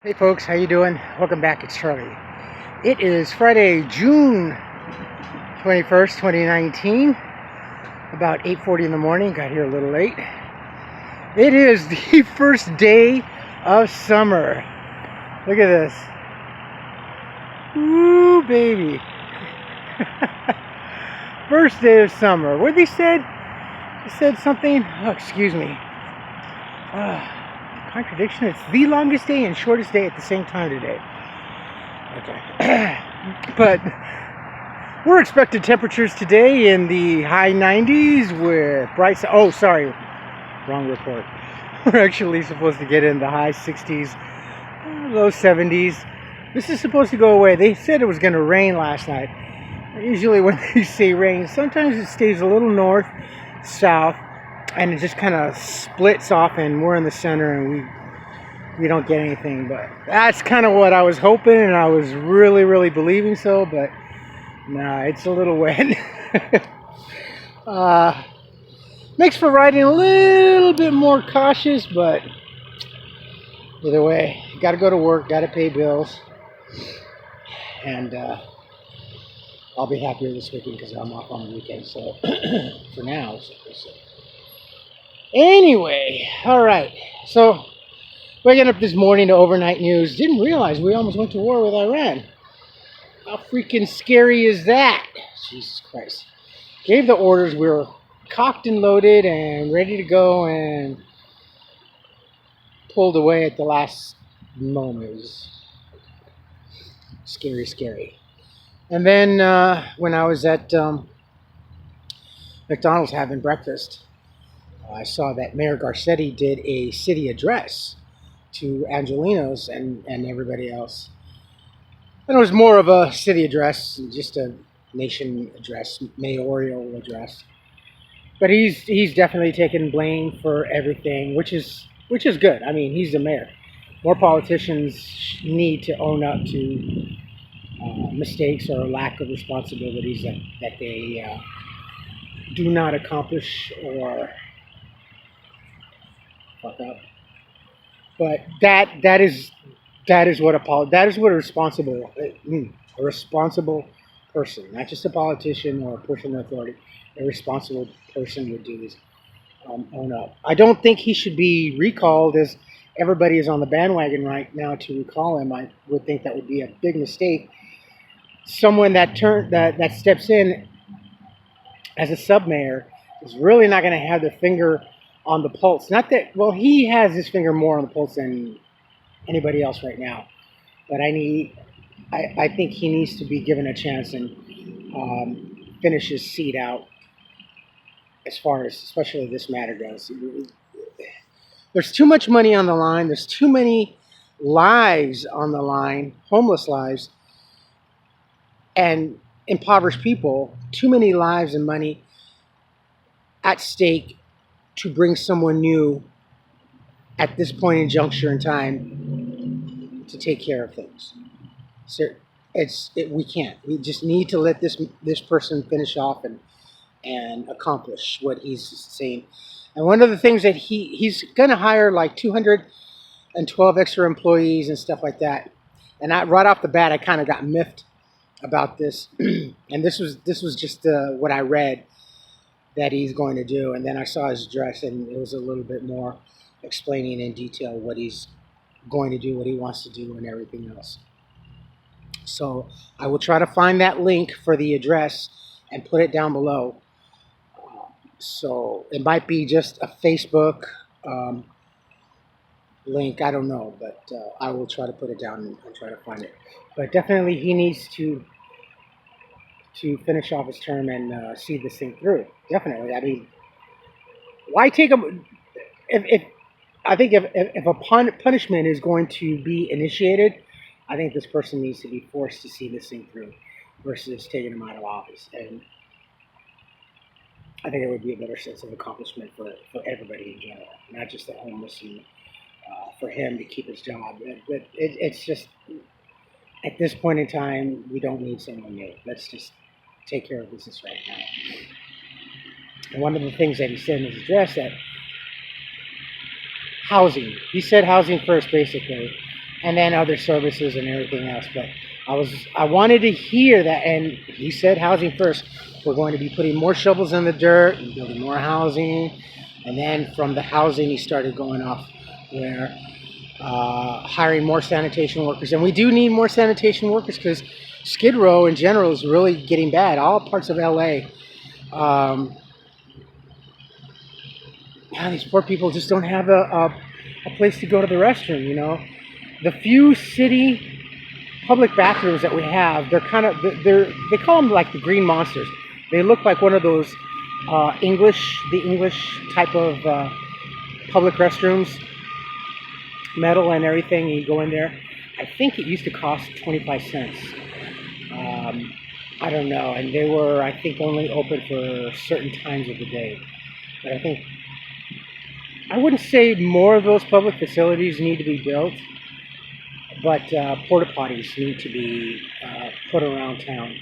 Hey folks, how you doing? Welcome back, it's Charlie. It is Friday, June 21st, 2019. About 8:40 in the morning, got here a little late. It is the first day of summer. Look at this. Woo, baby. First day of summer. What they said? They said something, oh, excuse me. Contradiction. It's the longest day and shortest day at the same time today. Okay. But we're expected temperatures today in the high 90s with bright. Oh, sorry. Wrong report. We're actually supposed to get in the high 60s, low 70s. This is supposed to go away. They said it was going to rain last night. Usually when they say rain, sometimes it stays a little north, south, and it just kind of splits off, and we're in the center, and we don't get anything. But that's kind of what I was hoping, and I was really believing so. But nah, it's a little wet. Makes for riding a little bit more cautious, but either way, got to go to work, got to pay bills, and I'll be happier this weekend because I'm off on the weekend. So for now, so. Anyway, all right. So waking up this morning to overnight news. Didn't realize we almost went to war with Iran. How freaking scary is that? Jesus Christ. Gave the orders. We were cocked and loaded and ready to go, and pulled away at the last moment. It was scary. And then when I was at McDonald's having breakfast, I saw that Mayor Garcetti did a city address to Angelinos and everybody else. And it was more of a city address, just a nation address, mayoral address. But he's definitely taken blame for everything, which is good. I mean, he's the mayor. More politicians need to own up to mistakes or lack of responsibilities that they do not accomplish or fuck up. But that is what a responsible person, not just a politician or a person in authority, a responsible person would do is own up. I don't think he should be recalled, as everybody is on the bandwagon right now to recall him. I would think that would be a big mistake. Someone that steps in as a sub-mayor is really not going to have their finger on the pulse. Not that, well, he has his finger more on the pulse than anybody else right now. But I think he needs to be given a chance and finish his seat out as far as especially this matter goes. There's too much money on the line. There's too many lives on the line, homeless lives, and impoverished people. Too many lives and money at stake to bring someone new at this point in juncture in time to take care of things. So we can't. We just need to let this person finish off and accomplish what he's saying. And one of the things that he's going to hire like 212 extra employees and stuff like that. And right off the bat, I kind of got miffed about this. And this was just what I read that he's going to do, and then I saw his address, and it was a little bit more explaining in detail what he's going to do, what he wants to do, and everything else. So I will try to find that link for the address and put it down below. So it might be just a Facebook link, I don't know, but I will try to put it down and try to find it. But definitely he needs to finish off his term and see this thing through. Definitely. I mean, why take him? If a punishment is going to be initiated, I think this person needs to be forced to see this thing through versus taking him out of office. And I think it would be a better sense of accomplishment for everybody in general, not just the homeless, and for him to keep his job. But it's just, at this point in time, we don't need someone new. Let's just take care of business right now. And one of the things that he said in his address, that housing, he said housing first, basically, and then other services and everything else. But I wanted to hear that, and he said housing first. We're going to be putting more shovels in the dirt and building more housing, and then from the housing he started going off where hiring more sanitation workers, and we do need more sanitation workers because Skid Row in general is really getting bad. All parts of LA. Yeah, these poor people just don't have a place to go to the restroom, you know. The few city public bathrooms that we have, they're kind of, they call them like the green monsters. They look like one of those the English type of public restrooms, metal and everything, and you go in there. I think it used to cost 25 cents. I don't know, and they were, I think, only open for certain times of the day. But I wouldn't say more of those public facilities need to be built, but porta potties need to be put around town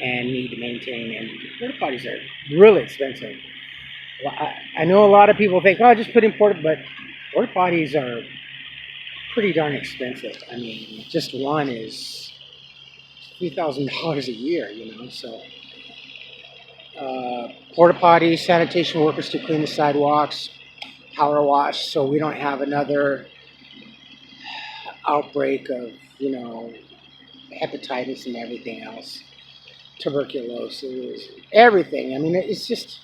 and need to maintain. And porta potties are really expensive. Well, I know a lot of people think, oh, just put in porta potties are pretty darn expensive. I mean, just one is $3,000 a year, you know. So porta potties, sanitation workers to clean the sidewalks, power wash, so we don't have another outbreak of, you know, hepatitis and everything else, tuberculosis, everything. I mean, it's just,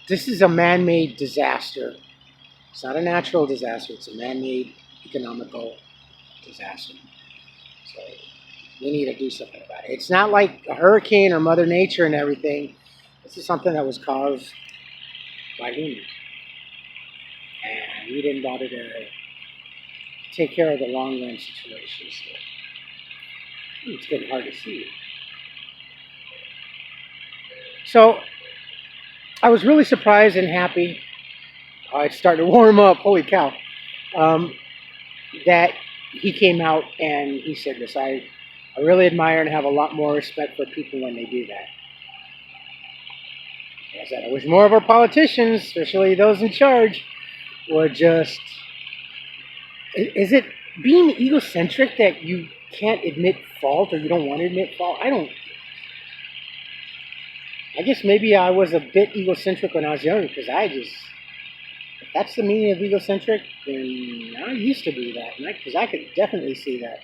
this is a man-made disaster. It's not a natural disaster. It's a man-made economical disaster. So we need to do something about it. It's not like a hurricane or Mother Nature and everything. This is something that was caused by humans. And we didn't bother to take care of the long-run situation. So it's getting hard to see. So I was really surprised and happy. It's starting to warm up. Holy cow. That he came out and he said this. I really admire and have a lot more respect for people when they do that. I said, I wish more of our politicians, especially those in charge, would just... Is it being egocentric that you can't admit fault or you don't want to admit fault? I guess maybe I was a bit egocentric when I was younger because if that's the meaning of egocentric, then I used to be that, because I could definitely see that.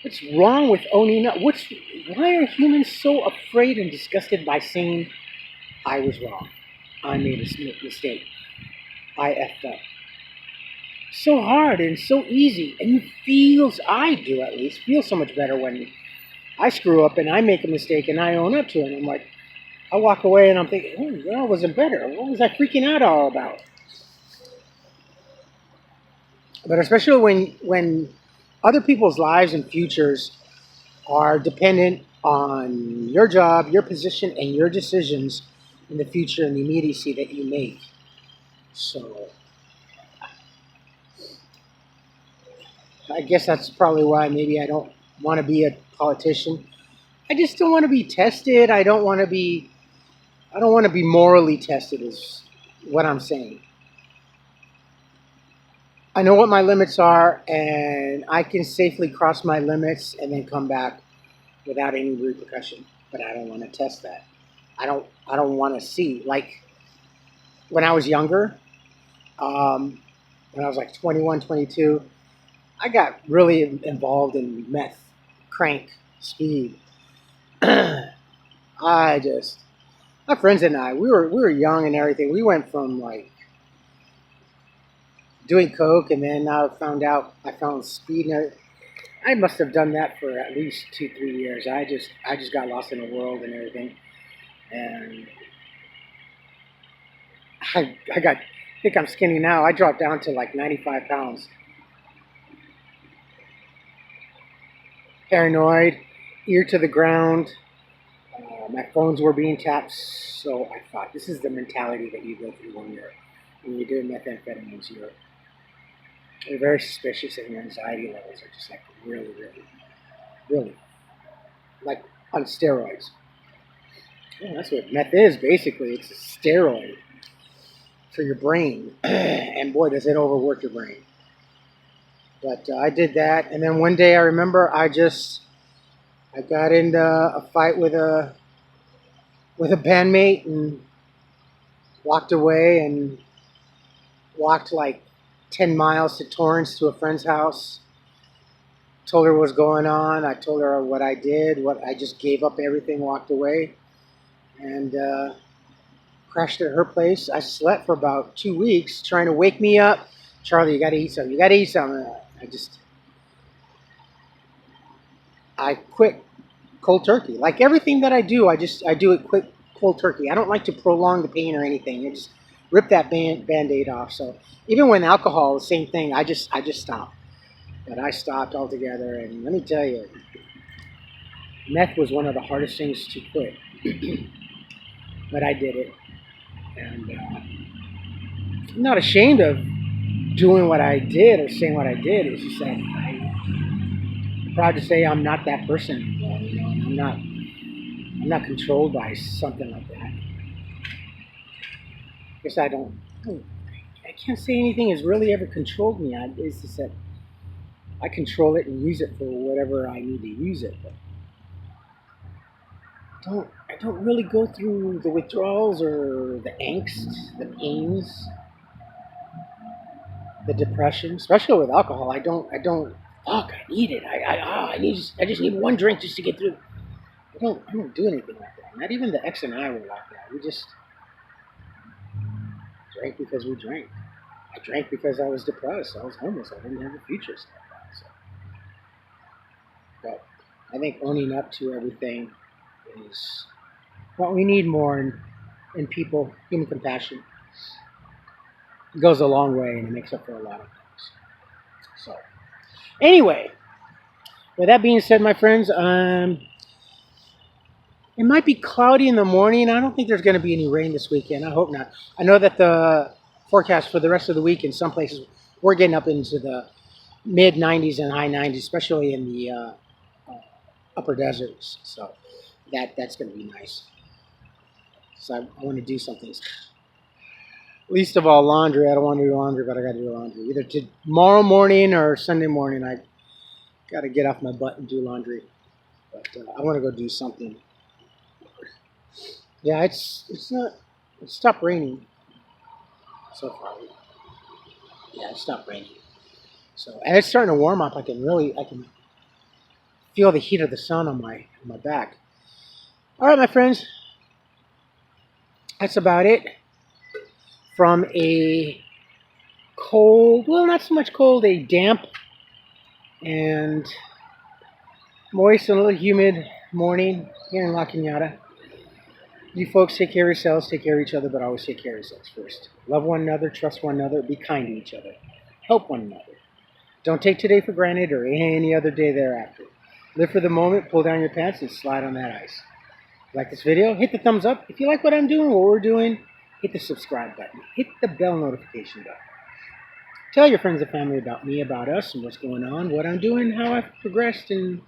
What's wrong with owning up? Why are humans so afraid and disgusted by saying, I was wrong, I made a mistake, I effed up? So hard and so easy, and I do at least, feel so much better when I screw up and I make a mistake and I own up to it. And I'm like, I walk away and I'm thinking, oh, that wasn't better. What was I freaking out all about? But especially when other people's lives and futures are dependent on your job, your position, and your decisions in the future and the immediacy that you make. So I guess that's probably why maybe I don't want to be a politician. I just don't want to be tested. I don't want to be morally tested is what I'm saying. I know what my limits are, and I can safely cross my limits and then come back without any repercussion. But I don't want to test that. I don't want to see. Like when I was younger, when I was like 21, 22, I got really involved in meth, crank, speed. My friends and I, we were young and everything. We went from like doing coke, and then I found speed. And I must have done that for at least 2-3 years. I just got lost in the world and everything, and I think I'm skinny now. I dropped down to like 95 pounds. Paranoid, ear to the ground. My phones were being tapped, so I thought, this is the mentality that you go through when you're doing methamphetamines. You're very suspicious, and your anxiety levels are just like really, really, really, like on steroids. Yeah, that's what meth is, basically. It's a steroid. for your brain. And boy, does it overwork your brain. But I did that, and then one day I remember I got into a fight with a bandmate and walked away and walked like 10 miles to Torrance to a friend's house. Told her what was going on. I told her what I did. What I just gave up everything, walked away, and crashed at her place. I slept for about 2 weeks, trying to wake me up. Charlie, you got to eat something. You got to eat something. I quit cold turkey. Like everything that I do, I do it quick, cold turkey. I don't like to prolong the pain or anything. I just rip that band-aid off. So even when alcohol, the same thing. I just stopped. But I stopped altogether, and let me tell you, meth was one of the hardest things to quit. But I did it, and I'm not ashamed of doing what I did or saying what I did. It's just that I'm proud to say I'm not that person anymore. You know, I'm not controlled by something like that. I guess I can't say anything has really ever controlled me. It's just that I control it and use it for whatever I need to use it. But I don't really go through the withdrawals or the angst, the pains, the depression, especially with alcohol. I don't. Fuck, I need it. I just need one drink just to get through. I don't do anything like that. Not even the ex and I were like that. We just drank because we drank. I drank because I was depressed. I was homeless. I didn't have a future. Stuff like that. So. But I think owning up to everything is what we need more in people. Human compassion. It goes a long way, and it makes up for a lot of things. So, anyway, with that being said, my friends, it might be cloudy in the morning. I don't think there's going to be any rain this weekend. I hope not. I know that the forecast for the rest of the week in some places, we're getting up into the mid 90s and high 90s, especially in the upper deserts. So that's going to be nice. So I want to do something. Least of all laundry. I don't want to do laundry, but I got to do laundry. Either tomorrow morning or Sunday morning, I got to get off my butt and do laundry. But I want to go do something. Yeah, it's stopped raining so far. Yeah, it stopped raining. So, and it's starting to warm up. I can feel the heat of the sun on my back. All right, my friends. That's about it. From a cold, well, not so much cold, a damp and moist and a little humid morning here in La Cañada. You folks take care of yourselves, take care of each other, but always take care of yourselves first. Love one another, trust one another, be kind to each other. Help one another. Don't take today for granted or any other day thereafter. Live for the moment, pull down your pants, and slide on that ice. Like this video, hit the thumbs up. If you like what I'm doing, what we're doing, hit the subscribe button. Hit the bell notification button. Tell your friends and family about me, about us, and what's going on, what I'm doing, how I've progressed, and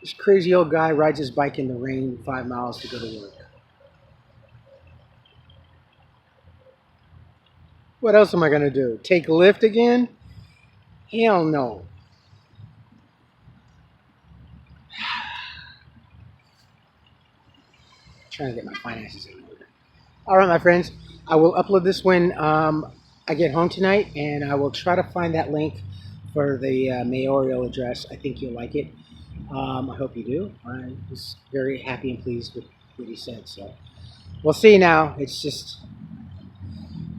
this crazy old guy rides his bike in the rain 5 miles to go to work. What else am I going to do? Take a lift again? Hell no. Trying to get my finances in order. All right, my friends. I will upload this when I get home tonight, and I will try to find that link for the mayoral address. I think you'll like it. I hope you do. I was very happy and pleased with what he said. So we'll see now. It's just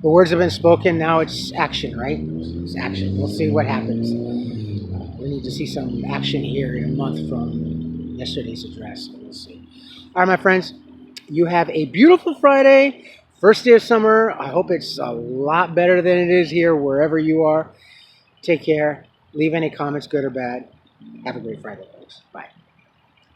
the words have been spoken. Now it's action, right? It's action. We'll see what happens. We need to see some action here in a month from yesterday's address. So we'll see. All right, my friends. You have a beautiful Friday. First day of summer. I hope it's a lot better than it is here, wherever you are. Take care. Leave any comments, good or bad. Have a great Friday, folks. Bye.